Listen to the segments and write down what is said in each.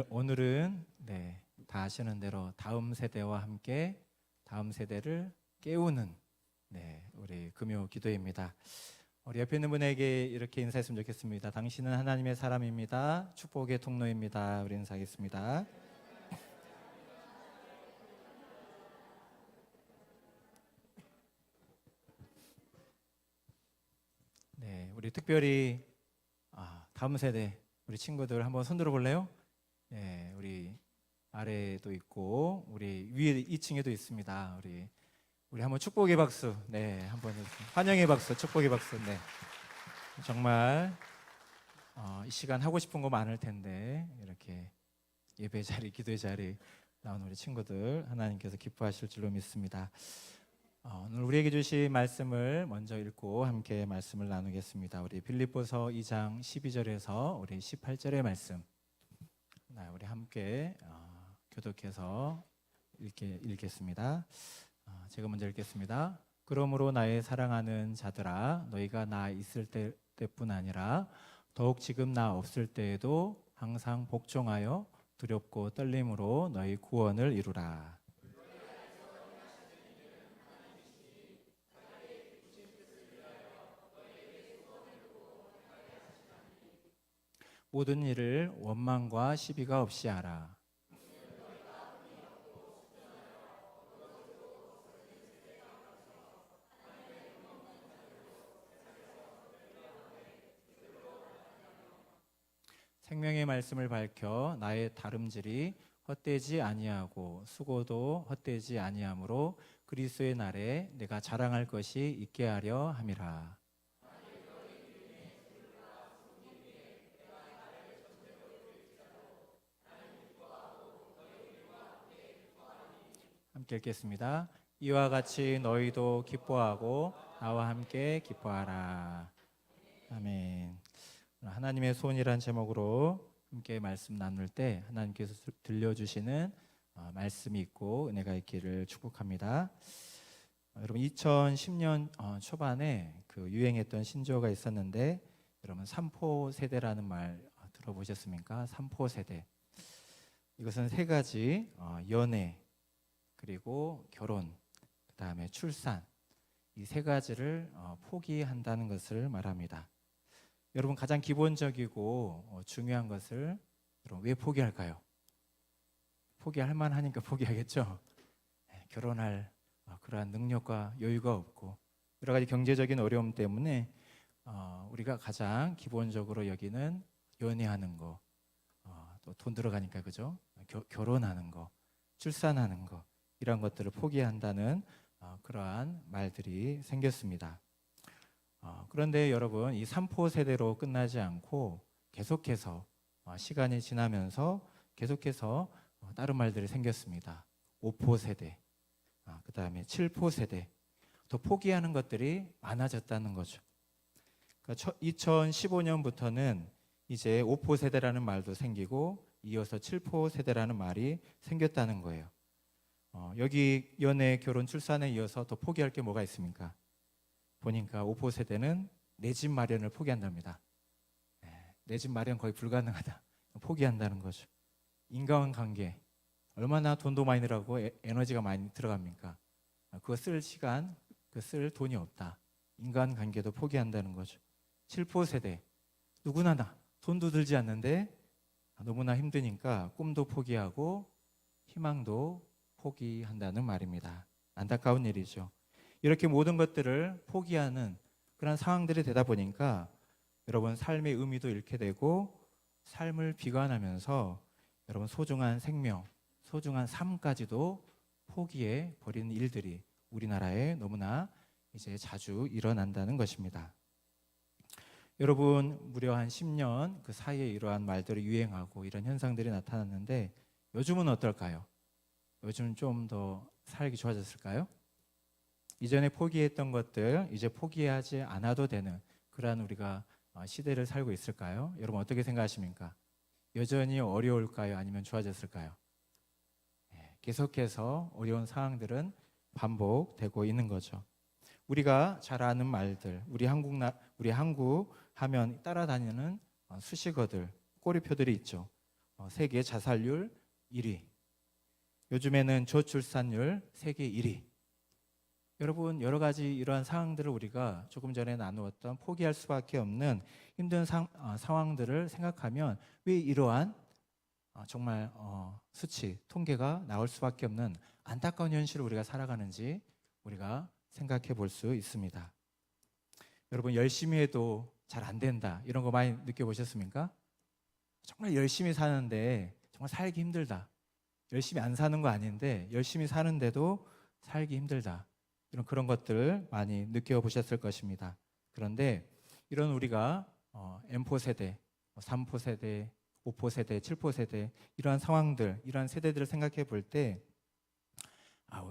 오늘은 다 아시는 대로 다음 세대와 함께 다음 세대를 깨우는 우리 금요 기도입니다. 우리 옆에 있는 분에게 이렇게 인사했으면 좋겠습니다. 당신은 하나님의 사람입니다. 축복의 통로입니다. 우리 인사하겠습니다. 우리 특별히 다음 세대 우리 친구들 한번 손들어 볼래요? 우리 아래에도 있고 우리 위에 2층에도 있습니다. 우리 한번 축복의 박수, 한번 환영의 박수, 축복의 박수. 정말 이 시간 하고 싶은 거 많을 텐데 이렇게 예배 자리, 기도의 자리 나온 우리 친구들 하나님께서 기뻐하실 줄로 믿습니다. 오늘 우리에게 주신 말씀을 먼저 읽고 함께 말씀을 나누겠습니다. 우리 빌립보서 2장 12절에서 우리 18절의 말씀, 우리 함께 교독해서 읽겠습니다. 제가 먼저 읽겠습니다. 그러므로 나의 사랑하는 자들아, 너희가 나 있을 때뿐 아니라 더욱 지금 나 없을 때에도 항상 복종하여 두렵고 떨림으로 너희 구원을 이루라. 모든 일을 원망과 시비가 없이 하라. 생명의 말씀을 밝혀 나의 다름질이 헛되지 아니하고 수고도 헛되지 아니하므로 그리스도의 날에 내가 자랑할 것이 있게 하려 함이라. 함께 읽겠습니다. 이와 같이 너희도 기뻐하고 나와 함께 기뻐하라. 아멘. 하나님의 소원이란 제목으로 함께 말씀 나눌 때 하나님께서 들려주시는 말씀이 있고 은혜가 있기를 축복합니다. 여러분 2010년 초반에 그 유행했던 신조어가 있었는데 여러분 삼포 세대라는 말 들어보셨습니까? 삼포 세대. 이것은 세 가지 연애, 그리고 결혼, 그 다음에 출산, 이 세 가지를 포기한다는 것을 말합니다. 여러분 가장 기본적이고 중요한 것을 여러분 왜 포기할까요? 포기할 만하니까 포기하겠죠. 결혼할 그러한 능력과 여유가 없고 여러 가지 경제적인 어려움 때문에 우리가 가장 기본적으로 여기는 연애하는 거, 또 돈 들어가니까 그죠? 결혼하는 거, 출산하는 거, 이런 것들을 포기한다는 그러한 말들이 생겼습니다. 그런데 여러분 이 3포 세대로 끝나지 않고 계속해서 시간이 지나면서 계속해서 다른 말들이 생겼습니다. 5포 세대, 그 다음에 7포 세대, 더 포기하는 것들이 많아졌다는 거죠. 그러니까 2015년부터는 이제 5포 세대라는 말도 생기고 이어서 7포 세대라는 말이 생겼다는 거예요. 여기 연애, 결혼, 출산에 이어서 더 포기할 게 뭐가 있습니까? 보니까 5포 세대는 내 집 마련을 포기한답니다. 내 집 마련 거의 불가능하다. 포기한다는 거죠. 인간관계, 얼마나 돈도 많이 들어가고 에너지가 많이 들어갑니까? 그거 쓸 시간, 쓸 돈이 없다. 인간관계도 포기한다는 거죠. 7포 세대, 누구나 돈도 들지 않는데 너무나 힘드니까 꿈도 포기하고 희망도 포기한다는 말입니다. 안타까운 일이죠. 이렇게 모든 것들을 포기하는 그런 상황들이 되다 보니까 여러분 삶의 의미도 잃게 되고 삶을 비관하면서 여러분 소중한 생명, 소중한 삶까지도 포기해 버리는 일들이 우리나라에 너무나 이제 자주 일어난다는 것입니다. 여러분 무려 한 10년 그 사이에 이러한 말들이 유행하고 이런 현상들이 나타났는데 요즘은 어떨까요? 요즘 좀 더 살기 좋아졌을까요? 이전에 포기했던 것들 이제 포기하지 않아도 되는 그러한 우리가 시대를 살고 있을까요? 여러분 어떻게 생각하십니까? 여전히 어려울까요? 아니면 좋아졌을까요? 계속해서 어려운 상황들은 반복되고 있는 거죠. 우리가 잘 아는 말들, 우리 한국 하면 따라다니는 수식어들, 꼬리표들이 있죠. 세계 자살률 1위, 요즘에는 저출산율 세계 1위. 여러분, 여러 가지 이러한 상황들을 우리가 조금 전에 나누었던 포기할 수밖에 없는 힘든 상황들을 생각하면 왜 이러한 정말 수치, 통계가 나올 수밖에 없는 안타까운 현실을 우리가 살아가는지 우리가 생각해 볼 수 있습니다. 여러분, 열심히 해도 잘 안 된다, 이런 거 많이 느껴보셨습니까? 정말 열심히 사는데 정말 살기 힘들다. 열심히 안 사는 거 아닌데 열심히 사는데도 살기 힘들다. 그런 것들 많이 느껴보셨을 것입니다. 그런데 이런 우리가 M4 세대, 3포 세대, 5포 세대, 7포 세대, 이러한 상황들, 이러한 세대들을 생각해 볼 때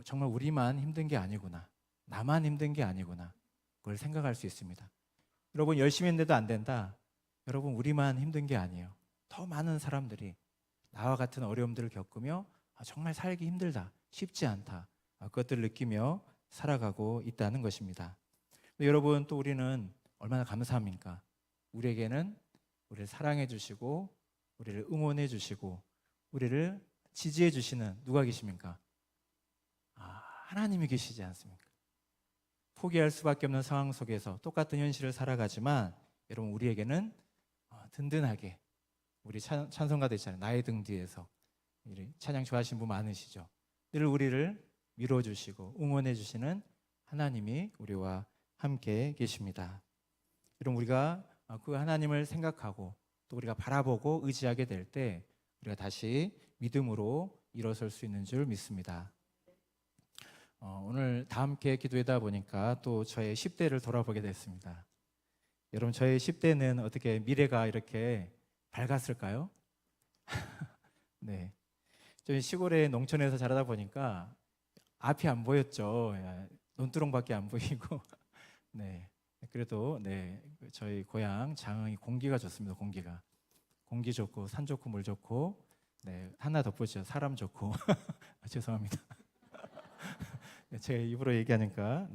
정말 우리만 힘든 게 아니구나, 나만 힘든 게 아니구나, 그걸 생각할 수 있습니다. 여러분, 열심히 했는데도 안 된다. 여러분, 우리만 힘든 게 아니에요. 더 많은 사람들이 나와 같은 어려움들을 겪으며 정말 살기 힘들다, 쉽지 않다, 그것들을 느끼며 살아가고 있다는 것입니다. 여러분, 또 우리는 얼마나 감사합니까? 우리에게는 우리를 사랑해 주시고 우리를 응원해 주시고 우리를 지지해 주시는 누가 계십니까? 하나님이 계시지 않습니까? 포기할 수밖에 없는 상황 속에서 똑같은 현실을 살아가지만 여러분, 우리에게는 든든하게, 우리 찬송가도 있잖아요. 나의 등 뒤에서. 찬양 좋아하시는 분 많으시죠? 늘 우리를 밀어주시고 응원해주시는 하나님이 우리와 함께 계십니다. 여러분, 우리가 그 하나님을 생각하고 또 우리가 바라보고 의지하게 될 때 우리가 다시 믿음으로 일어설 수 있는 줄 믿습니다. 오늘 다 함께 기도하다 보니까 또 저의 10대를 돌아보게 됐습니다. 여러분, 저의 10대는 어떻게 미래가 이렇게 밝았을까요? 네, 저희 시골의 농촌에서 자라다 보니까 앞이 안 보였죠. 논두렁밖에 안 보이고. 네, 그래도 저희 고향 장흥이 공기가 좋습니다. 공기 좋고 산 좋고 물 좋고. 하나 덧붙여, 사람 좋고. 죄송합니다. 제 입으로 얘기하니까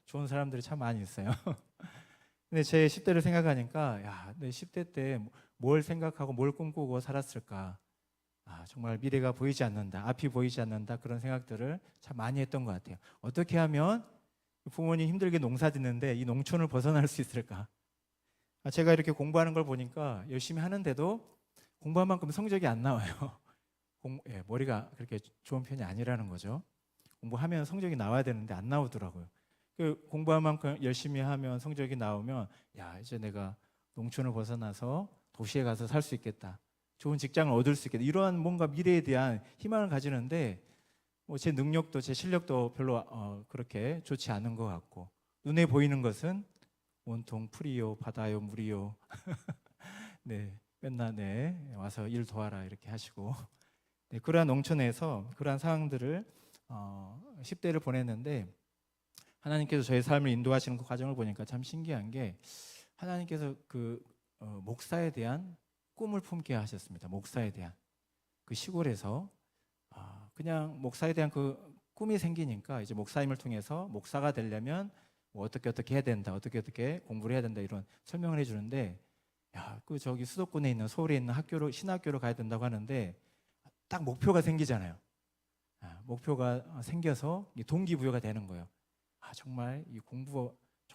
좋은 사람들이 참 많이 있어요. 근데 제 10대를 생각하니까 내 10대 때 뭘 생각하고 뭘 꿈꾸고 살았을까? 정말 미래가 보이지 않는다, 앞이 보이지 않는다, 그런 생각들을 참 많이 했던 것 같아요. 어떻게 하면 부모님 힘들게 농사 짓는데 이 농촌을 벗어날 수 있을까? 제가 이렇게 공부하는 걸 보니까 열심히 하는데도 공부한 만큼 성적이 안 나와요. 머리가 그렇게 좋은 편이 아니라는 거죠. 공부하면 성적이 나와야 되는데 안 나오더라고요. 공부한 만큼 열심히 하면 성적이 나오면 이제 내가 농촌을 벗어나서 도시에 가서 살 수 있겠다, 좋은 직장을 얻을 수 있겠다, 이러한 뭔가 미래에 대한 희망을 가지는데 제 능력도 제 실력도 별로 그렇게 좋지 않은 것 같고, 눈에 보이는 것은 온통 풀이요 바다요 물이요. 맨날 와서 일 도와라 이렇게 하시고. 그러한 농촌에서 그러한 상황들을 10대를 보냈는데, 하나님께서 저의 삶을 인도하시는 그 과정을 보니까 참 신기한 게, 하나님께서 목사에 대한 꿈을 품게 하셨습니다. 목사에 대한 그 시골에서 그냥 목사에 대한 그 꿈이 생기니까 이제 목사님을 통해서 목사가 되려면 뭐 어떻게 해야 된다, 어떻게 공부를 해야 된다, 이런 설명을 해주는데, 저기 수도권에 있는, 서울에 있는 신학교로 가야 된다고 하는데 딱 목표가 생기잖아요. 목표가 생겨서 동기부여가 되는 거예요. 정말 이 공부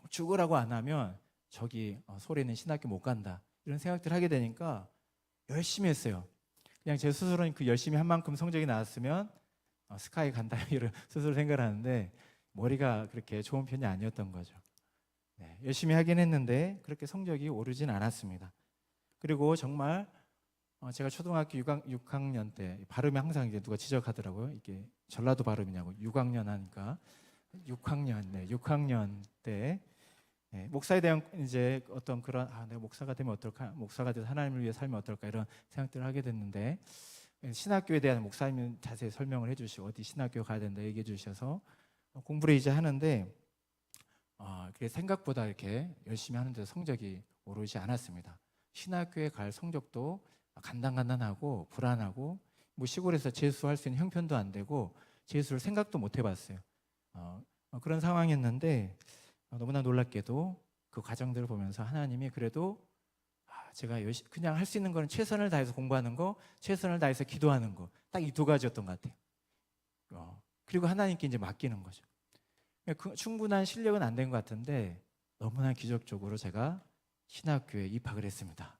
죽으라고 안 하면 저기 서울에 있는 신학교 못 간다, 이런 생각들을 하게 되니까 열심히 했어요. 그냥 제 스스로는 그 열심히 한 만큼 성적이 나왔으면 스카이 간다, 이런 스스로 생각을 하는데 머리가 그렇게 좋은 편이 아니었던 거죠. 열심히 하긴 했는데 그렇게 성적이 오르진 않았습니다. 그리고 정말 제가 초등학교 6학년 때 발음이 항상 이제 누가 지적하더라고요. 이게 전라도 발음이냐고. 6학년 하니까 6학년 때 목사에 대한 이제 어떤 그런 내가 목사가 되면 어떨까, 목사가 돼서 하나님을 위해 살면 어떨까, 이런 생각들을 하게 됐는데, 신학교에 대한 목사님은 자세히 설명을 해주시고 어디 신학교 가야 된다 얘기해 주셔서 공부를 이제 하는데 그게 생각보다 이렇게 열심히 하는데 성적이 오르지 않았습니다. 신학교에 갈 성적도 간단하고 불안하고, 뭐 시골에서 재수할 수 있는 형편도 안 되고 재수를 생각도 못 해봤어요. 그런 상황이었는데 너무나 놀랍게도 그 과정들을 보면서 하나님이 그래도 제가 그냥 할 수 있는 거는 최선을 다해서 공부하는 거, 최선을 다해서 기도하는 거, 딱 이 두 가지였던 것 같아요. 그리고 하나님께 이제 맡기는 거죠. 충분한 실력은 안 된 것 같은데 너무나 기적적으로 제가 신학교에 입학을 했습니다.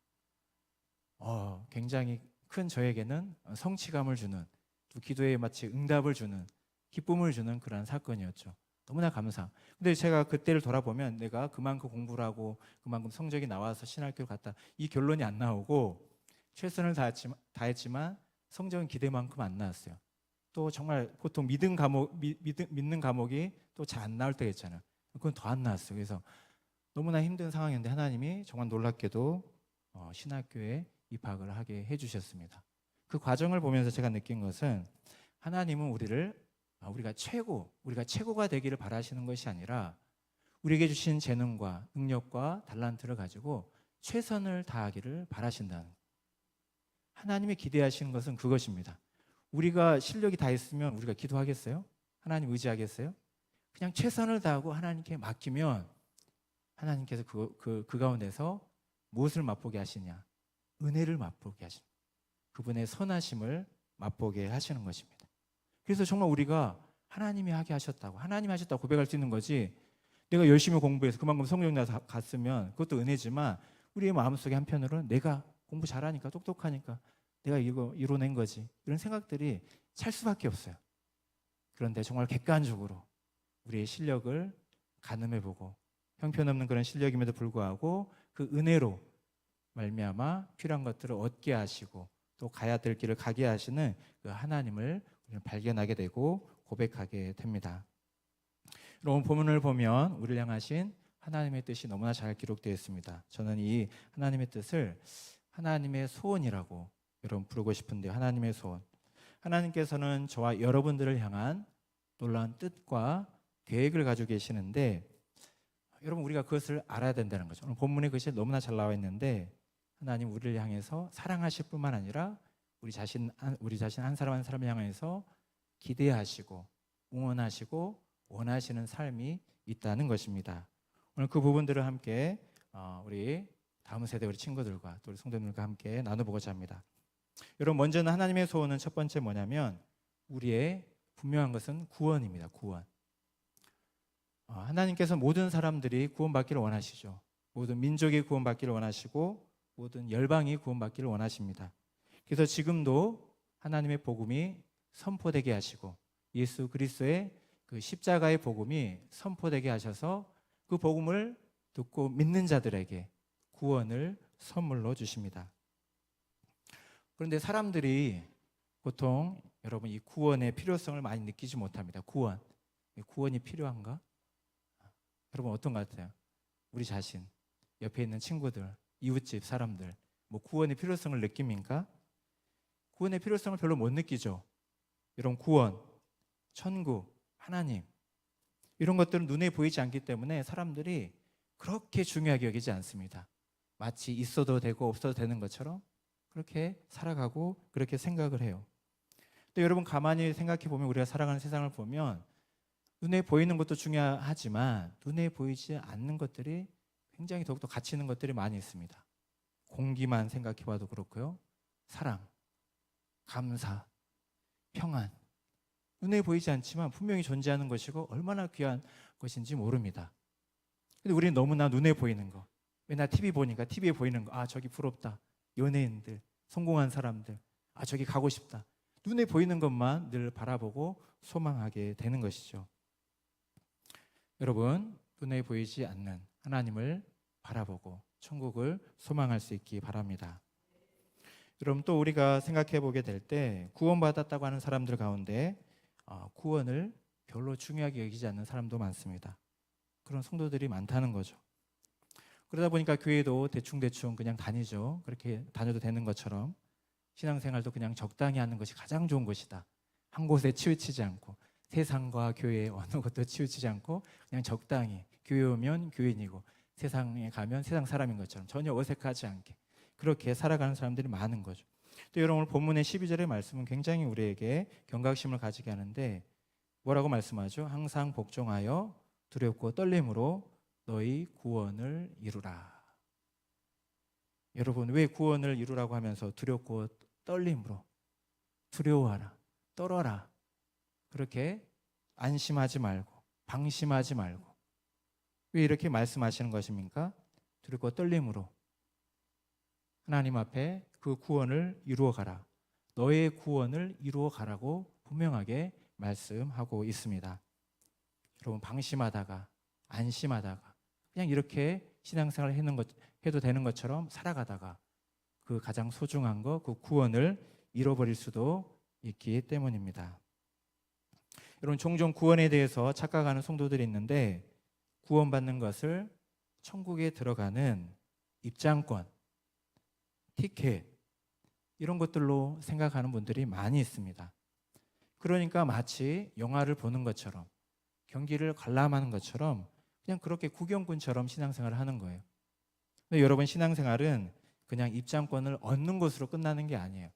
굉장히 큰 저에게는 성취감을 주는, 또 기도에 마치 응답을 주는, 기쁨을 주는 그런 사건이었죠. 너무나 감사. 근데 제가 그때를 돌아보면 내가 그만큼 공부를 하고 그만큼 성적이 나와서 신학교를 갔다, 이 결론이 안 나오고 최선을 다했지만 성적은 기대만큼 안 나왔어요. 또 정말 보통 믿는 과목이 또 잘 안 나올 때가 있잖아요. 그건 더 안 나왔어요. 그래서 너무나 힘든 상황이었는데 하나님이 정말 놀랍게도 신학교에 입학을 하게 해주셨습니다. 그 과정을 보면서 제가 느낀 것은 하나님은 우리가 최고가 되기를 바라시는 것이 아니라 우리에게 주신 재능과 능력과 달란트를 가지고 최선을 다하기를 바라신다는, 하나님이 기대하시는 것은 그것입니다. 우리가 실력이 다 있으면 우리가 기도하겠어요? 하나님 의지하겠어요? 그냥 최선을 다하고 하나님께 맡기면 하나님께서 그 가운데서 무엇을 맛보게 하시냐? 은혜를 맛보게 하십니다. 그분의 선하심을 맛보게 하시는 것입니다. 그래서 정말 우리가 하나님이 하게 하셨다고, 하나님이 하셨다고 고백할 수 있는 거지, 내가 열심히 공부해서 그만큼 성적 나서 갔으면 그것도 은혜지만 우리의 마음속에 한편으로는 내가 공부 잘하니까, 똑똑하니까 내가 이거 이뤄낸 거지, 이런 생각들이 찰 수밖에 없어요. 그런데 정말 객관적으로 우리의 실력을 가늠해보고 형편없는 그런 실력임에도 불구하고 그 은혜로 말미암아 필요한 것들을 얻게 하시고 또 가야 될 길을 가게 하시는 그 하나님을 우리는 발견하게 되고 고백하게 됩니다. 여러분, 본문을 보면 우리를 향하신 하나님의 뜻이 너무나 잘 기록되어 있습니다. 저는 이 하나님의 뜻을 하나님의 소원이라고 여러분 부르고 싶은데요. 하나님의 소원. 하나님께서는 저와 여러분들을 향한 놀라운 뜻과 계획을 가지고 계시는데, 여러분 우리가 그것을 알아야 된다는 거죠. 오늘 본문에 그것이 너무나 잘 나와 있는데, 하나님 우리를 향해서 사랑하실 뿐만 아니라 우리 자신 한 사람 한 사람을 향해서 기대하시고 응원하시고 원하시는 삶이 있다는 것입니다. 오늘 그 부분들을 함께 우리 다음 세대 우리 친구들과 또 우리 성도님들과 함께 나눠보고자 합니다. 여러분, 먼저는 하나님의 소원은 첫 번째 뭐냐면 우리의 분명한 것은 구원입니다. 구원. 하나님께서 모든 사람들이 구원받기를 원하시죠. 모든 민족이 구원받기를 원하시고 모든 열방이 구원받기를 원하십니다. 그래서 지금도 하나님의 복음이 선포되게 하시고 예수 그리스도의 그 십자가의 복음이 선포되게 하셔서 그 복음을 듣고 믿는 자들에게 구원을 선물로 주십니다. 그런데 사람들이 보통 여러분 이 구원의 필요성을 많이 느끼지 못합니다. 구원이 필요한가? 여러분 어떤 것 같아요? 우리 자신, 옆에 있는 친구들, 이웃집 사람들, 뭐 구원의 필요성을 느낍니까? 구원의 필요성을 별로 못 느끼죠. 이런 구원, 천국, 하나님, 이런 것들은 눈에 보이지 않기 때문에 사람들이 그렇게 중요하게 여기지 않습니다. 마치 있어도 되고 없어도 되는 것처럼 그렇게 살아가고 그렇게 생각을 해요. 또 여러분 가만히 생각해 보면 우리가 살아가는 세상을 보면 눈에 보이는 것도 중요하지만 눈에 보이지 않는 것들이 굉장히 더욱더 가치 있는 것들이 많이 있습니다. 공기만 생각해 봐도 그렇고요. 사랑, 감사, 평안. 눈에 보이지 않지만 분명히 존재하는 것이고 얼마나 귀한 것인지 모릅니다. 근데 우리는 너무나 눈에 보이는 거, 맨날 TV 보니까 TV에 보이는 거, 저기 부럽다, 연예인들, 성공한 사람들, 저기 가고 싶다, 눈에 보이는 것만 늘 바라보고 소망하게 되는 것이죠. 여러분, 눈에 보이지 않는 하나님을 바라보고 천국을 소망할 수 있기 바랍니다. 여러분, 또 우리가 생각해 보게 될 때 구원받았다고 하는 사람들 가운데 구원을 별로 중요하게 여기지 않는 사람도 많습니다. 그런 성도들이 많다는 거죠. 그러다 보니까 교회도 대충대충 그냥 다니죠. 그렇게 다녀도 되는 것처럼 신앙생활도 그냥 적당히 하는 것이 가장 좋은 것이다. 한 곳에 치우치지 않고 세상과 교회 어느 것도 치우치지 않고 그냥 적당히 교회 오면 교인이고 세상에 가면 세상 사람인 것처럼 전혀 어색하지 않게 그렇게 살아가는 사람들이 많은 거죠. 또 여러분 오늘 본문의 12절의 말씀은 굉장히 우리에게 경각심을 가지게 하는데 뭐라고 말씀하죠? 항상 복종하여 두렵고 떨림으로 너희 구원을 이루라. 여러분, 왜 구원을 이루라고 하면서 두렵고 떨림으로 두려워하라, 떨어라, 그렇게 안심하지 말고 방심하지 말고 왜 이렇게 말씀하시는 것입니까? 두렵고 떨림으로 하나님 앞에 그 구원을 이루어 가라, 너의 구원을 이루어 가라고 분명하게 말씀하고 있습니다. 여러분, 방심하다가 안심하다가 그냥 이렇게 신앙생활을 해도 되는 것처럼 살아가다가 그 가장 소중한 거, 그 구원을 잃어버릴 수도 있기 때문입니다. 여러분, 종종 구원에 대해서 착각하는 성도들이 있는데 구원받는 것을 천국에 들어가는 입장권, 티켓 이런 것들로 생각하는 분들이 많이 있습니다. 그러니까 마치 영화를 보는 것처럼 경기를 관람하는 것처럼 그냥 그렇게 구경꾼처럼 신앙생활을 하는 거예요. 근데 여러분, 신앙생활은 그냥 입장권을 얻는 것으로 끝나는 게 아니에요.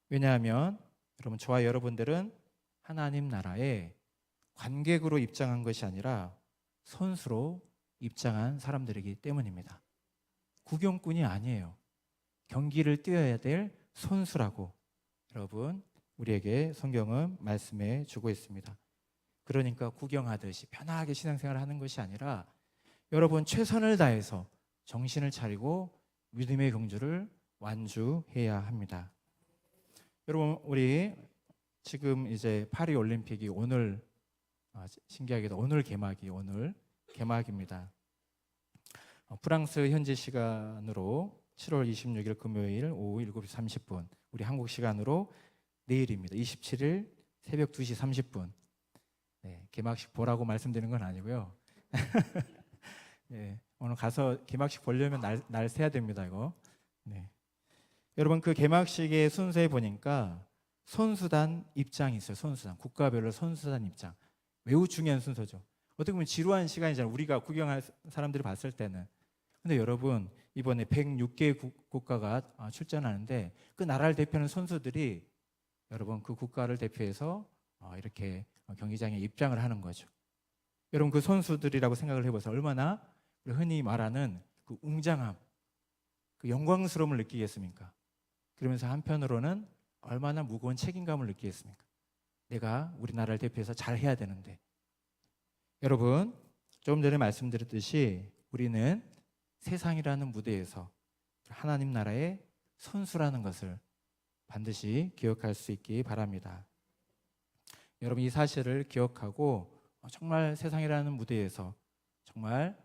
왜냐하면 여러분, 저와 여러분들은 하나님 나라에 관객으로 입장한 것이 아니라 선수로 입장한 사람들이기 때문입니다. 구경꾼이 아니에요. 경기를 뛰어야 될 선수라고 여러분, 우리에게 성경은 말씀해 주고 있습니다. 그러니까 구경하듯이 편하게 신앙생활을 하는 것이 아니라 여러분, 최선을 다해서 정신을 차리고 믿음의 경주를 완주해야 합니다. 여러분, 우리 지금 이제 파리 올림픽이 오늘, 신기하게도 오늘 개막입니다. 프랑스 현지 시간으로 7월 26일 금요일 오후 7시 30분, 우리 한국 시간으로 내일입니다. 27일 새벽 2시 30분. 네, 개막식 보라고 말씀드리는 건 아니고요. 네, 오늘 가서 개막식 보려면 날 새야 됩니다, 이거. 네. 여러분, 그 개막식의 순서에 보니까 선수단 입장이 있어요. 선수단, 국가별로 선수단 입장. 매우 중요한 순서죠. 어떻게 보면 지루한 시간이잖아요, 우리가 구경할 사람들이 봤을 때는. 근데 여러분, 이번에 106개 국가가 출전하는데 그 나라를 대표하는 선수들이 여러분, 그 국가를 대표해서 이렇게 경기장에 입장을 하는 거죠. 여러분, 그 선수들이라고 생각을 해보세요. 얼마나 흔히 말하는 그 웅장함, 그 영광스러움을 느끼겠습니까? 그러면서 한편으로는 얼마나 무거운 책임감을 느끼겠습니까? 내가 우리나라를 대표해서 잘 해야 되는데. 여러분, 조금 전에 말씀드렸듯이 우리는 세상이라는 무대에서 하나님 나라의 선수라는 것을 반드시 기억할 수 있기 바랍니다. 여러분, 이 사실을 기억하고 정말 세상이라는 무대에서 정말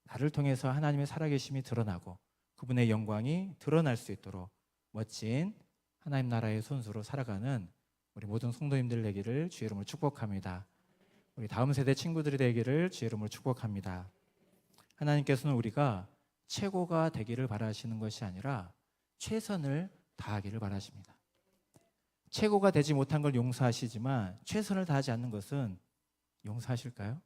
나를 통해서 하나님의 살아계심이 드러나고 그분의 영광이 드러날 수 있도록 멋진 하나님 나라의 선수로 살아가는 우리 모든 성도님들 되기를 주의 이름으로 축복합니다. 우리 다음 세대 친구들이 되기를 주의 이름으로 축복합니다. 하나님께서는 우리가 최고가 되기를 바라시는 것이 아니라 최선을 다하기를 바라십니다. 최고가 되지 못한 걸 용서하시지만 최선을 다하지 않는 것은 용서하실까요?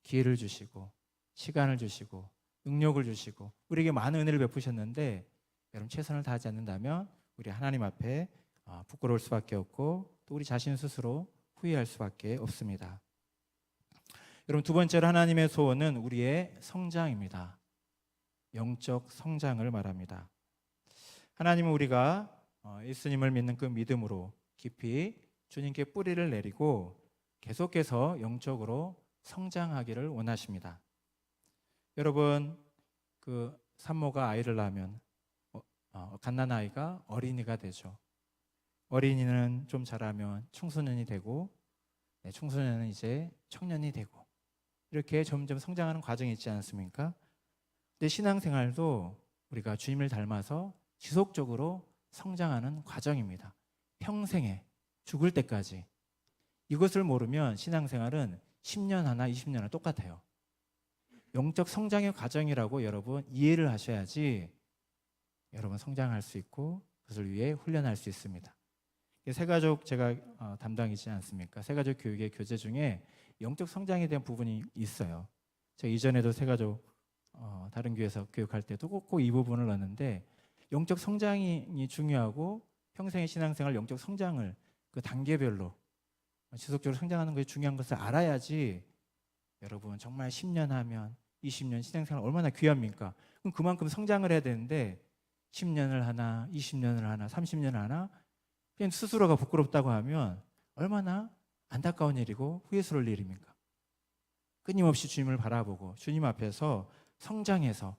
기회를 주시고 시간을 주시고 능력을 주시고 우리에게 많은 은혜를 베푸셨는데 여러분, 최선을 다하지 않는다면 우리 하나님 앞에 부끄러울 수밖에 없고 또 우리 자신 스스로 후회할 수밖에 없습니다. 여러분, 두 번째로 하나님의 소원은 우리의 성장입니다. 영적 성장을 말합니다. 하나님은 우리가 예수님을 믿는 그 믿음으로 깊이 주님께 뿌리를 내리고 계속해서 영적으로 성장하기를 원하십니다. 여러분, 그 산모가 아이를 낳으면 갓난아이가 어린이가 되죠. 어린이는 좀 자라면 청소년이 되고, 청소년은 이제 청년이 되고, 이렇게 점점 성장하는 과정이 있지 않습니까? 근데 신앙생활도 우리가 주님을 닮아서 지속적으로 성장하는 과정입니다. 평생에 죽을 때까지. 이것을 모르면 신앙생활은 10년 하나 20년 하나 똑같아요. 영적 성장의 과정이라고 여러분 이해를 하셔야지 여러분 성장할 수 있고 그것을 위해 훈련할 수 있습니다. 새가족 제가 담당이지 않습니까? 새가족 교육의 교재 중에 영적 성장에 대한 부분이 있어요. 제가 이전에도 새가족 다른 교회에서 교육할 때도 꼭 이 부분을 넣었는데 영적 성장이 중요하고 평생의 신앙생활 영적 성장을 그 단계별로 지속적으로 성장하는 것이 중요한 것을 알아야지 여러분 정말 10년 하면 20년 신앙생활 얼마나 귀합니까? 그럼 그만큼 성장을 해야 되는데 10년을 하나, 20년을 하나, 30년을 하나 그냥 스스로가 부끄럽다고 하면 얼마나 안타까운 일이고 후회스러울 일입니까? 끊임없이 주님을 바라보고 주님 앞에서 성장해서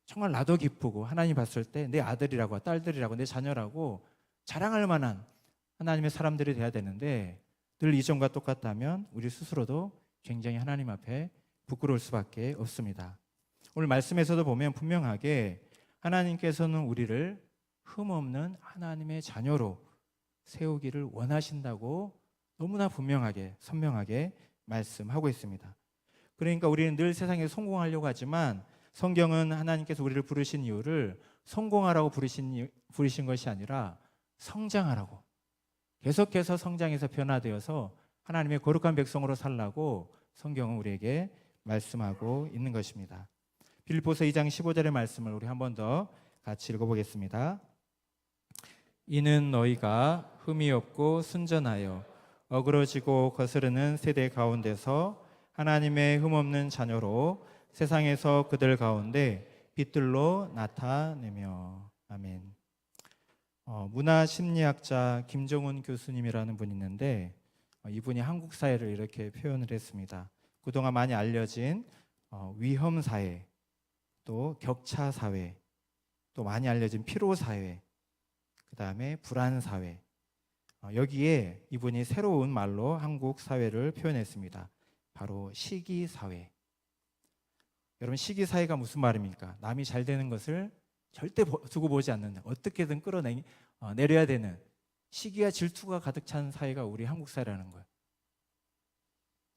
정말 나도 기쁘고 하나님 봤을 때 내 아들이라고 딸들이라고 내 자녀라고 자랑할 만한 하나님의 사람들이 돼야 되는데 늘 이전과 똑같다면 우리 스스로도 굉장히 하나님 앞에 부끄러울 수밖에 없습니다. 오늘 말씀에서도 보면 분명하게 하나님께서는 우리를 흠없는 하나님의 자녀로 세우기를 원하신다고 너무나 분명하게 선명하게 말씀하고 있습니다. 그러니까 우리는 늘 세상에 성공하려고 하지만 성경은 하나님께서 우리를 부르신 이유를 성공하라고 부르신 것이 아니라 성장하라고, 계속해서 성장해서 변화되어서 하나님의 거룩한 백성으로 살라고 성경은 우리에게 말씀하고 있는 것입니다. 빌립보서 2장 15절의 말씀을 우리 한 번 더 같이 읽어보겠습니다. 이는 너희가 흠이 없고 순전하여 어그러지고 거스르는 세대 가운데서 하나님의 흠없는 자녀로 세상에서 그들 가운데 빛들로 나타내며. 아멘. 문화심리학자 김정훈 교수님이라는 분이 있는데 이분이 한국 사회를 이렇게 표현을 했습니다. 그동안 많이 알려진 위험사회, 또 격차사회, 또 많이 알려진 피로사회, 그 다음에 불안사회, 여기에 이분이 새로운 말로 한국 사회를 표현했습니다. 바로 시기사회. 여러분, 시기사회가 무슨 말입니까? 남이 잘 되는 것을 절대 두고 보지 않는, 어떻게든 끌어내려야 되는 시기와 질투가 가득 찬 사회가 우리 한국 사회라는 거예요.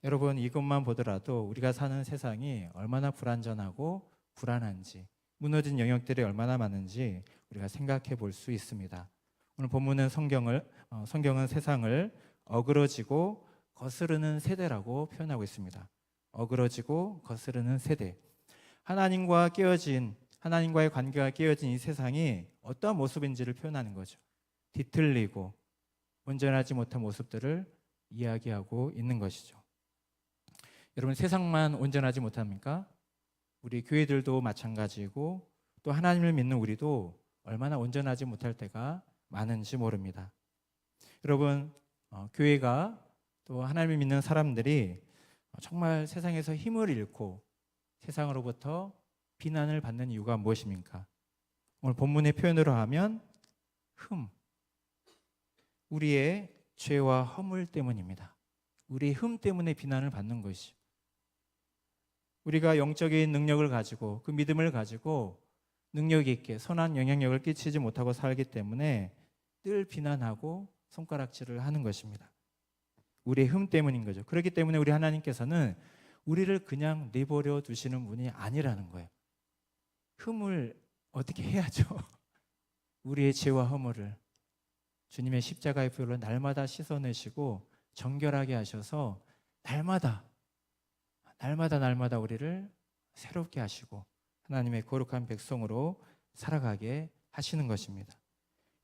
여러분, 이것만 보더라도 우리가 사는 세상이 얼마나 불안전하고 불안한지, 무너진 영역들이 얼마나 많은지 우리가 생각해 볼 수 있습니다. 오늘 본문은 성경은 세상을 어그러지고 거스르는 세대라고 표현하고 있습니다. 어그러지고 거스르는 세대. 하나님과의 관계가 깨어진 이 세상이 어떠한 모습인지를 표현하는 거죠. 뒤틀리고 온전하지 못한 모습들을 이야기하고 있는 것이죠. 여러분, 세상만 온전하지 못합니까? 우리 교회들도 마찬가지고 또 하나님을 믿는 우리도 얼마나 온전하지 못할 때가 많은지 모릅니다. 여러분, 교회가 또 하나님을 믿는 사람들이 정말 세상에서 힘을 잃고 세상으로부터 비난을 받는 이유가 무엇입니까? 오늘 본문의 표현으로 하면 우리의 죄와 허물 때문입니다. 우리의 흠 때문에 비난을 받는 것이죠. 우리가 영적인 능력을 가지고 그 믿음을 가지고 능력 있게 선한 영향력을 끼치지 못하고 살기 때문에 늘 비난하고 손가락질을 하는 것입니다. 우리의 흠 때문인 거죠. 그렇기 때문에 우리 하나님께서는 우리를 그냥 내버려 두시는 분이 아니라는 거예요. 흠을 어떻게 해야죠? 우리의 죄와 허물을 주님의 십자가의 보혈로 날마다 씻어내시고 정결하게 하셔서 날마다 우리를 새롭게 하시고 하나님의 거룩한 백성으로 살아가게 하시는 것입니다.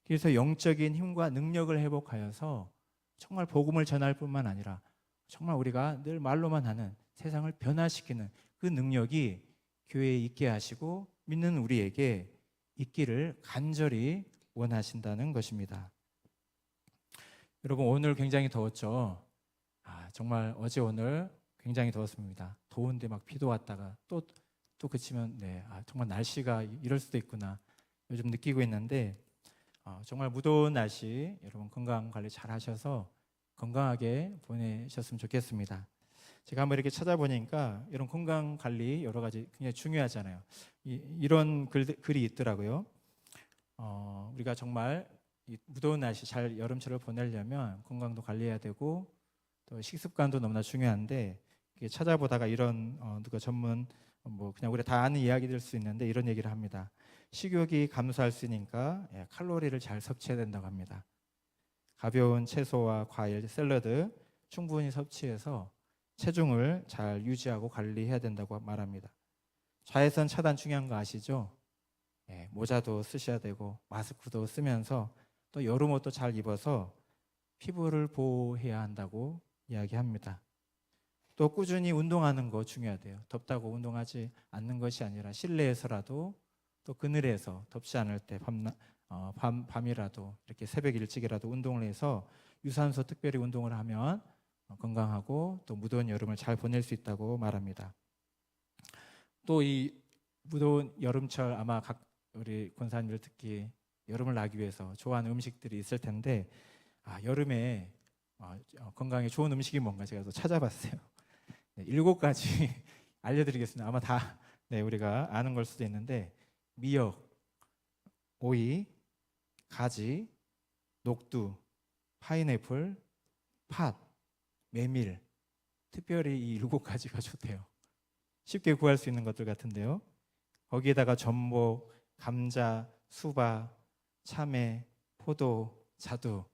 그래서 영적인 힘과 능력을 회복하여서 정말 복음을 전할 뿐만 아니라 정말 우리가 늘 말로만 하는 세상을 변화시키는 그 능력이 교회에 있게 하시고 믿는 우리에게 있기를 간절히 원하신다는 것입니다. 여러분, 오늘 굉장히 더웠죠? 정말 어제 오늘 굉장히 더웠습니다. 더운데 막 비도 왔다가 또 그치면 정말 날씨가 이럴 수도 있구나 요즘 느끼고 있는데 정말 무더운 날씨 여러분 건강 관리 잘 하셔서 건강하게 보내셨으면 좋겠습니다. 제가 한번 이렇게 찾아보니까 이런 건강 관리 여러 가지 굉장히 중요하잖아요. 이런 글이 있더라고요. 우리가 정말 이 무더운 날씨 잘 여름철을 보내려면 건강도 관리해야 되고 또 식습관도 너무나 중요한데 찾아보다가 이런 누가 전문 그냥 우리가 다 아는 이야기일 수 있는데 이런 얘기를 합니다. 식욕이 감소할 수 있으니까 칼로리를 잘 섭취해야 된다고 합니다. 가벼운 채소와 과일, 샐러드 충분히 섭취해서 체중을 잘 유지하고 관리해야 된다고 말합니다. 자외선 차단 중요한 거 아시죠? 모자도 쓰셔야 되고 마스크도 쓰면서 또 여름 옷도 잘 입어서 피부를 보호해야 한다고 이야기합니다. 또 꾸준히 운동하는 거 중요하대요. 덥다고 운동하지 않는 것이 아니라 실내에서라도 또 그늘에서 덥지 않을 때 밤이라도 이렇게 새벽 일찍이라도 운동을 해서 유산소 특별히 운동을 하면 건강하고 또 무더운 여름을 잘 보낼 수 있다고 말합니다. 또 이 무더운 여름철 아마 우리 권사님들 특히 여름을 나기 위해서 좋아하는 음식들이 있을 텐데 여름에 건강에 좋은 음식이 뭔가 제가 또 찾아봤어요. 네, 7가지 알려드리겠습니다. 아마 다 우리가 아는 걸 수도 있는데 미역, 오이, 가지, 녹두, 파인애플, 팥, 메밀, 특별히 이 7가지가 좋대요. 쉽게 구할 수 있는 것들 같은데요. 거기에다가 전복, 감자, 수박, 참외, 포도, 자두.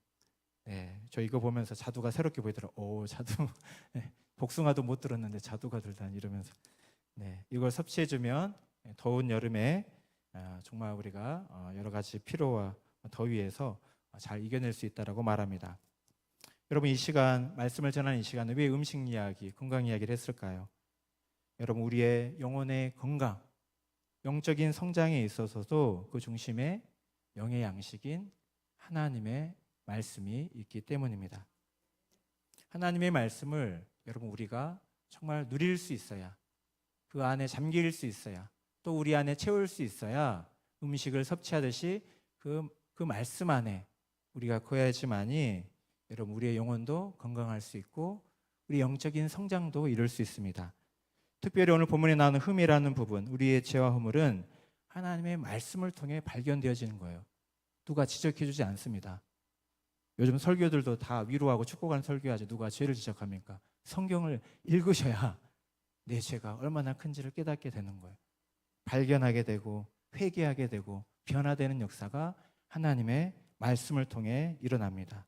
네, 저 이거 보면서 자두가 새롭게 보이더라고요. 오, 자두. 네, 복숭아도 못 들었는데 자두가 들다니 이러면서. 네, 이걸 섭취해주면 더운 여름에 정말 우리가 여러 가지 피로와 더위에서 잘 이겨낼 수 있다라고 말합니다. 여러분, 이 시간 말씀을 전하는 이 시간은 왜 음식 이야기, 건강 이야기를 했을까요? 여러분, 우리의 영혼의 건강, 영적인 성장에 있어서도 그 중심에 영의 양식인 하나님의 말씀이 있기 때문입니다. 하나님의 말씀을 여러분 우리가 정말 누릴 수 있어야, 그 안에 잠길 수 있어야, 또 우리 안에 채울 수 있어야 음식을 섭취하듯이 그 말씀 안에 우리가 거해야지만이 여러분 우리의 영혼도 건강할 수 있고 우리 영적인 성장도 이룰 수 있습니다. 특별히 오늘 본문에 나오는 흠이라는 부분, 우리의 죄와 허물은 하나님의 말씀을 통해 발견되어지는 거예요. 누가 지적해주지 않습니다. 요즘 설교들도 다 위로하고 축복하는 설교하지 누가 죄를 지적합니까? 성경을 읽으셔야 내 죄가 얼마나 큰지를 깨닫게 되는 거예요. 발견하게 되고 회개하게 되고 변화되는 역사가 하나님의 말씀을 통해 일어납니다.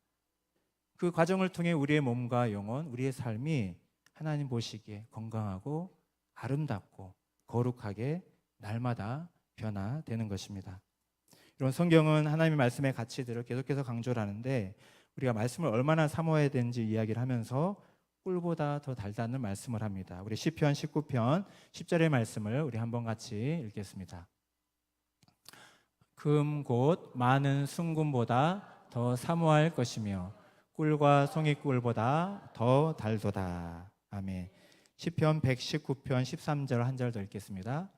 그 과정을 통해 우리의 몸과 영혼, 우리의 삶이 하나님 보시기에 건강하고 아름답고 거룩하게 날마다 변화되는 것입니다. 이런 성경은 하나님의 말씀의 가치들을 계속해서 강조를 하는데 우리가 말씀을 얼마나 사모해야 되는지 이야기를 하면서 꿀보다 더 달다는 말씀을 합니다. 우리 시편 19편 10절의 말씀을 우리 한번 같이 읽겠습니다. 금 곧 많은 순금보다 더 사모할 것이며 꿀과 송이꿀보다 더 달도다. 아멘. 시편 119편 13절 한 절 더 읽겠습니다.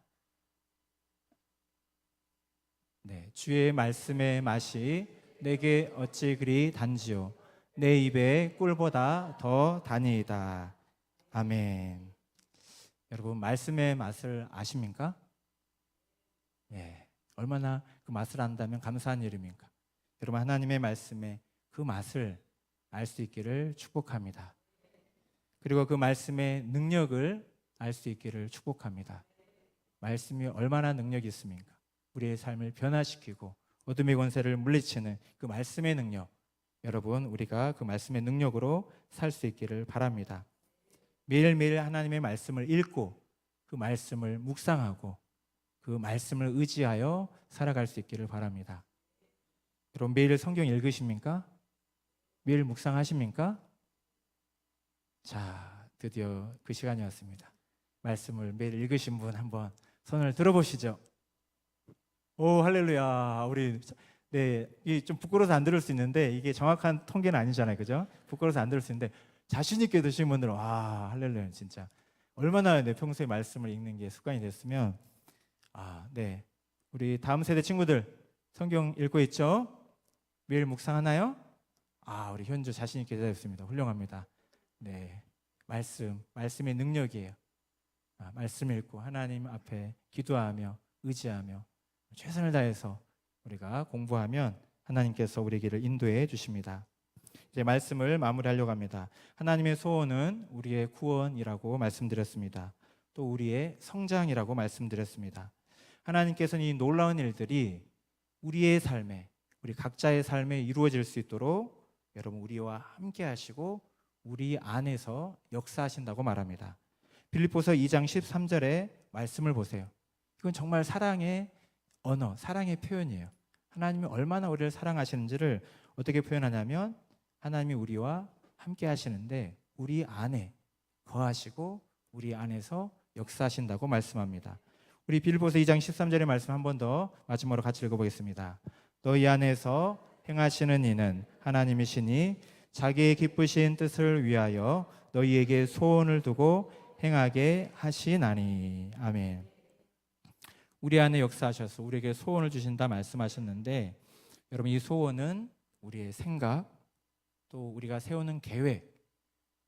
네, 주의 말씀의 맛이 내게 어찌 그리 단지요 내 입에 꿀보다 더 다니이다. 아멘. 여러분, 말씀의 맛을 아십니까? 예, 얼마나 그 맛을 안다면 감사한 일입니까? 여러분, 하나님의 말씀의 그 맛을 알 수 있기를 축복합니다. 그리고 그 말씀의 능력을 알 수 있기를 축복합니다. 말씀이 얼마나 능력이 있습니까? 우리의 삶을 변화시키고 어둠의 권세를 물리치는 그 말씀의 능력, 여러분 우리가 그 말씀의 능력으로 살 수 있기를 바랍니다. 매일매일 하나님의 말씀을 읽고 그 말씀을 묵상하고 그 말씀을 의지하여 살아갈 수 있기를 바랍니다. 여러분, 매일 성경 읽으십니까? 매일 묵상하십니까? 자, 드디어 그 시간이 왔습니다. 말씀을 매일 읽으신 분 한번 손을 들어보시죠. 오, 할렐루야. 우리 이게 좀 부끄러워서 안 들을 수 있는데 이게 정확한 통계는 아니잖아요, 그죠? 부끄러워서 안 들을 수 있는데 자신 있게 드신 분들은 와, 할렐루야, 진짜 얼마나 내 평소에 말씀을 읽는 게 습관이 됐으면 네, 우리 다음 세대 친구들 성경 읽고 있죠? 매일 묵상하나요? 우리 현주 자신 있게 대답했습니다. 훌륭합니다. 네, 말씀의 능력이에요. 말씀 읽고 하나님 앞에 기도하며 의지하며 최선을 다해서 우리가 공부하면 하나님께서 우리 길을 인도해 주십니다. 이제 말씀을 마무리하려고 합니다. 하나님의 소원은 우리의 구원이라고 말씀드렸습니다. 또 우리의 성장이라고 말씀드렸습니다. 하나님께서는 이 놀라운 일들이 우리의 삶에, 우리 각자의 삶에 이루어질 수 있도록 여러분 우리와 함께 하시고 우리 안에서 역사하신다고 말합니다. 빌립보서 2장 13절의 말씀을 보세요. 이건 정말 사랑의 언어, 사랑의 표현이에요. 하나님이 얼마나 우리를 사랑하시는지를 어떻게 표현하냐면 하나님이 우리와 함께 하시는데 우리 안에 거하시고 우리 안에서 역사하신다고 말씀합니다. 우리 빌보서 2장 13절의 말씀 한 번 더 마지막으로 같이 읽어보겠습니다. 너희 안에서 행하시는 이는 하나님이시니 자기의 기쁘신 뜻을 위하여 너희에게 소원을 두고 행하게 하시나니. 아멘. 우리 안에 역사하셔서 우리에게 소원을 주신다 말씀하셨는데, 여러분, 이 소원은 우리의 생각, 또 우리가 세우는 계획,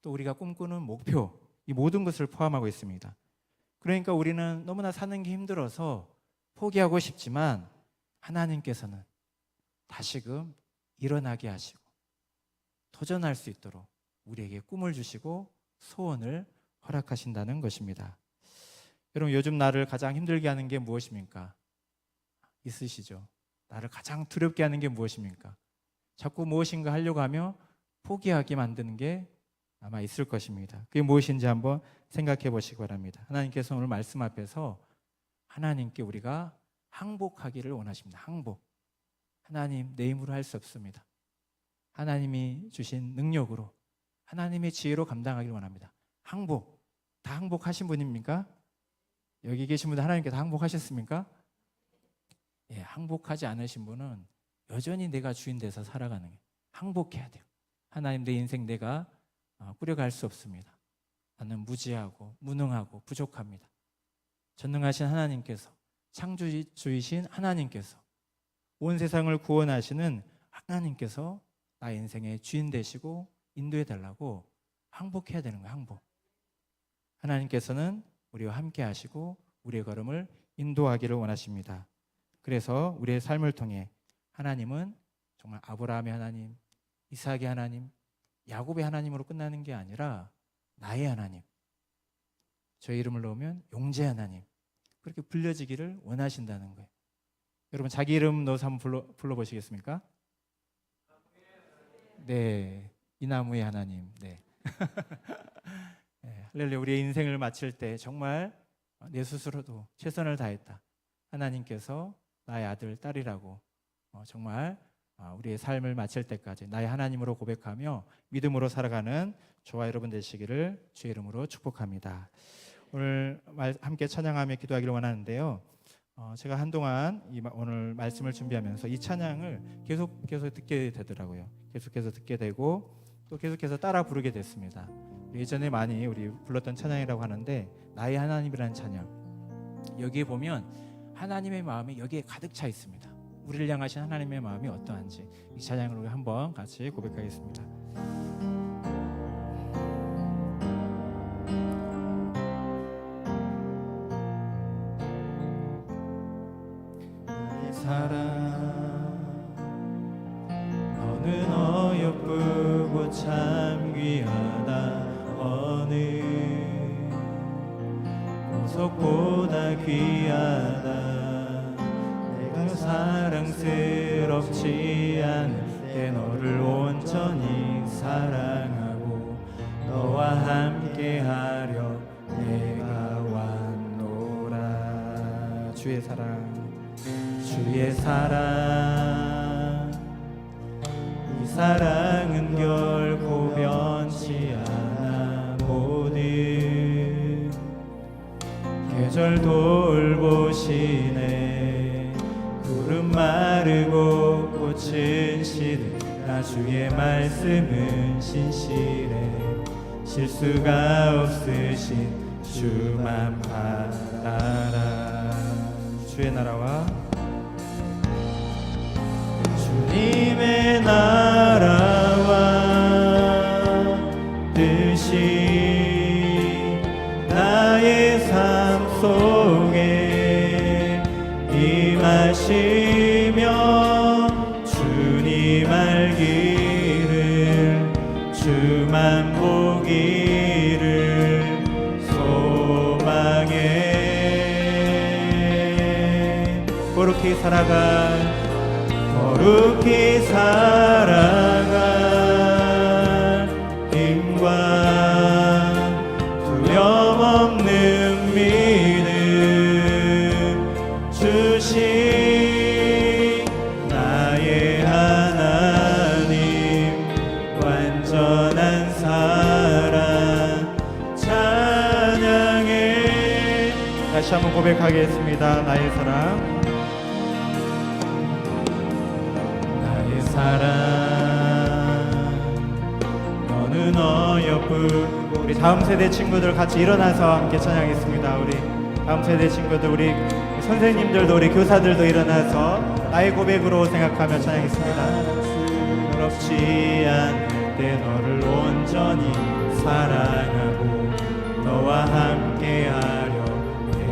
또 우리가 꿈꾸는 목표, 이 모든 것을 포함하고 있습니다. 그러니까 우리는 너무나 사는 게 힘들어서 포기하고 싶지만 하나님께서는 다시금 일어나게 하시고 도전할 수 있도록 우리에게 꿈을 주시고 소원을 허락하신다는 것입니다. 여러분, 요즘 나를 가장 힘들게 하는 게 무엇입니까? 있으시죠? 나를 가장 두렵게 하는 게 무엇입니까? 자꾸 무엇인가 하려고 하며 포기하게 만드는 게 아마 있을 것입니다. 그게 무엇인지 한번 생각해 보시기 바랍니다. 하나님께서 오늘 말씀 앞에서 하나님께 우리가 항복하기를 원하십니다. 항복. 하나님, 내 힘으로 할 수 없습니다. 하나님이 주신 능력으로, 하나님의 지혜로 감당하기를 원합니다. 항복. 다 항복하신 분입니까? 여기 계신 분들 하나님께 다 항복하셨습니까? 예, 항복하지 않으신 분은 여전히 내가 주인 돼서 살아가는 게, 항복해야 돼요. 하나님, 내 인생 내가 꾸려갈 수 없습니다. 나는 무지하고 무능하고 부족합니다. 전능하신 하나님께서, 창조주이신 하나님께서, 온 세상을 구원하시는 하나님께서 나의 인생의 주인 되시고 인도해 달라고 항복해야 되는 거예요. 항복. 하나님께서는 우리와 함께 하시고 우리의 걸음을 인도하기를 원하십니다. 그래서 우리의 삶을 통해 하나님은 정말 아브라함의 하나님, 이삭의 하나님, 야곱의 하나님으로 끝나는 게 아니라 나의 하나님, 저의 이름을 넣으면 용제 하나님, 그렇게 불려지기를 원하신다는 거예요. 여러분, 자기 이름 넣어서 한번 불러보시겠습니까? 네, 이 나무의 하나님. 네. 네, 할렐루야. 우리의 인생을 마칠 때 정말 내 스스로도 최선을 다했다. 하나님께서 나의 아들, 딸이라고 정말 우리의 삶을 마칠 때까지 나의 하나님으로 고백하며 믿음으로 살아가는 저와 여러분 되시기를 주의 이름으로 축복합니다. 오늘 함께 찬양하며 기도하기를 원하는데요. 제가 한동안 오늘 말씀을 준비하면서 이 찬양을 계속해서 듣게 되더라고요. 계속해서 듣게 되고 또 계속해서 따라 부르게 됐습니다. 예전에 많이 우리 불렀던 찬양이라고 하는데, 나의 하나님이라는 찬양, 여기에 보면 하나님의 마음이 여기에 가득 차 있습니다. 우리를 향하신 하나님의 마음이 어떠한지 이 찬양을 우리 한번 같이 고백하겠습니다. 나의 사랑, 너는 어여쁘고 참 귀하다. 어느 보석보다 귀하다. 내가 사랑스럽지 않게 너를 온전히 사랑하고 너와 함께하려 내가 왔노라. 주의 사랑, 주의 사랑, 이 사랑은 결코 변치 않아. 모든 계절 돌보시네. 구름 마르고 꽃은 시들나 주의 말씀은 신실해. 실수가 없으신 주만 바라라. 주의 나라와 주님의 나라와 뜻이 나의 삶 속에 임하시며 주님 알기를, 주만 보기를 소망해. 거룩히 살아갈 힘과 두려움 없는 믿음 주신 나의 하나님. 완전한 사랑, 참 다시 한번 고백하겠습니다. 나의 사랑, 나의 사랑, 너는 어여쁘고. 우리 다음 세대 친구들 같이 일어나서 함께 찬양하겠습니다. 우리 다음 세대 친구들, 우리 선생님들도, 우리 교사들도 일어나서 나의 고백으로 생각하며 찬양하겠습니다. 부럽지 않을 때 너를 온전히 사랑하고 너와 함께하려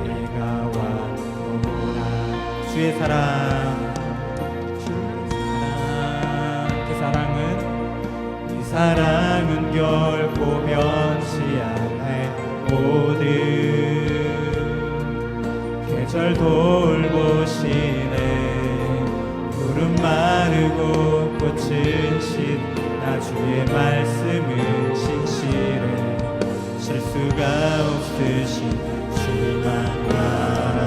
내가 왔구나. 주의 사랑, 그 사랑은, 이 사랑은 결코 변치 않네. 모든 계절 돌보시네. 푸른 마르고 꽃은 나 주의 말씀은 신실해. 실수가 없으신 주만 나라.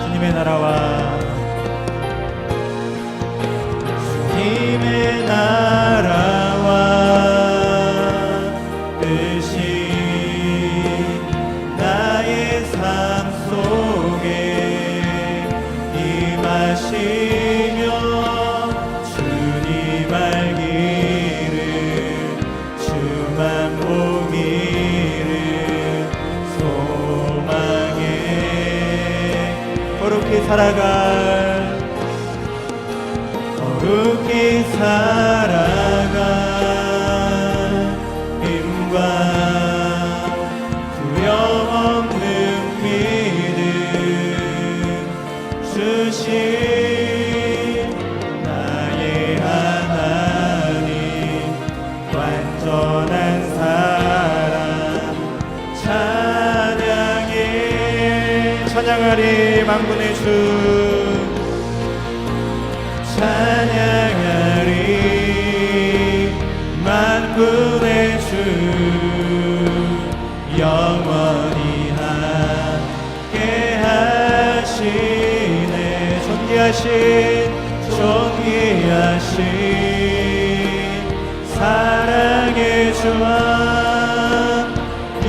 주님의 나라와 주님의 나라와 뜻이 나의 삶 속에 임하시며 주님 알기를 주만 보기를 소망해. 거룩히 살아갈, 거룩히 살아갈 힘과 두려움 없는 믿음 주신 나의 하나님. 완전한 사랑 찬양해. 찬양하리 만군의 주, 찬양하리 만군의 주. 영원히 함께 하시네. 존귀하신 사랑의 주와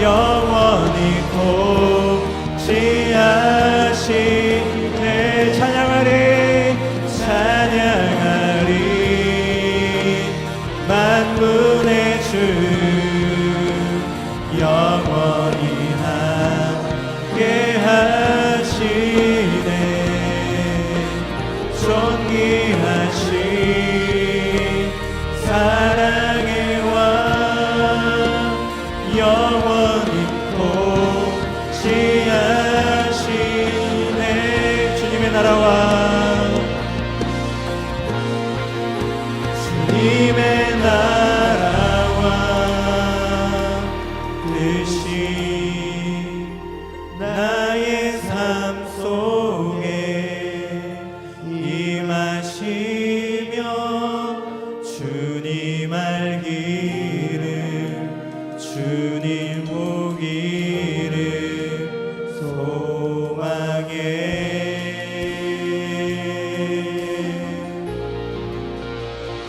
영원히 통치하시네. 찬양하리, 찬양하리 만군의 주. 영원히 함께 하시네. 존귀하신 사랑의 왕 영원히 통치하시네. 주님의 나라와 주님의 나라와 뜻이 나의 삶 속에 임하시며 주님 알기를 주님 보기를 소망해.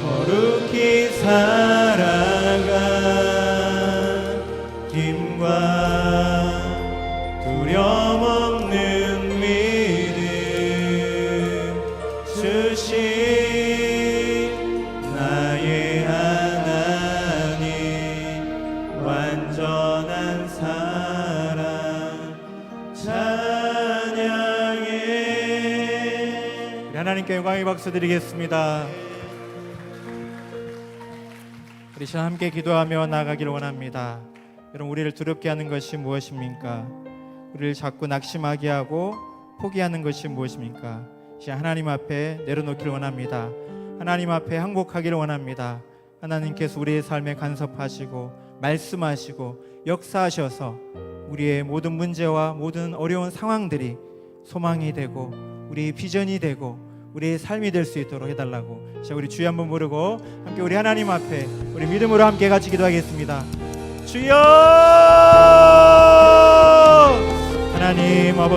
거룩히 살아갈 힘과 두려움 없는 믿음 주신 나의 하나님. 완전한 사랑 찬양해. 하나님께 영광의 박수 드리겠습니다. 우리 시간 함께 기도하며 나아가기를 원합니다. 여러분, 우리를 두렵게 하는 것이 무엇입니까? 우리를 자꾸 낙심하게 하고 포기하는 것이 무엇입니까? 시간 하나님 앞에 내려놓기를 원합니다. 하나님 앞에 항복하기를 원합니다. 하나님께서 우리의 삶에 간섭하시고 말씀하시고 역사하셔서 우리의 모든 문제와 모든 어려운 상황들이 소망이 되고 우리의 비전이 되고 우리의 삶이 될 수 있도록 해달라고. 자, 우리 주여 한번 부르고 함께 우리 하나님 앞에 우리 믿음으로 함께 같이 기도하겠습니다. 주여! 하나님 아버지,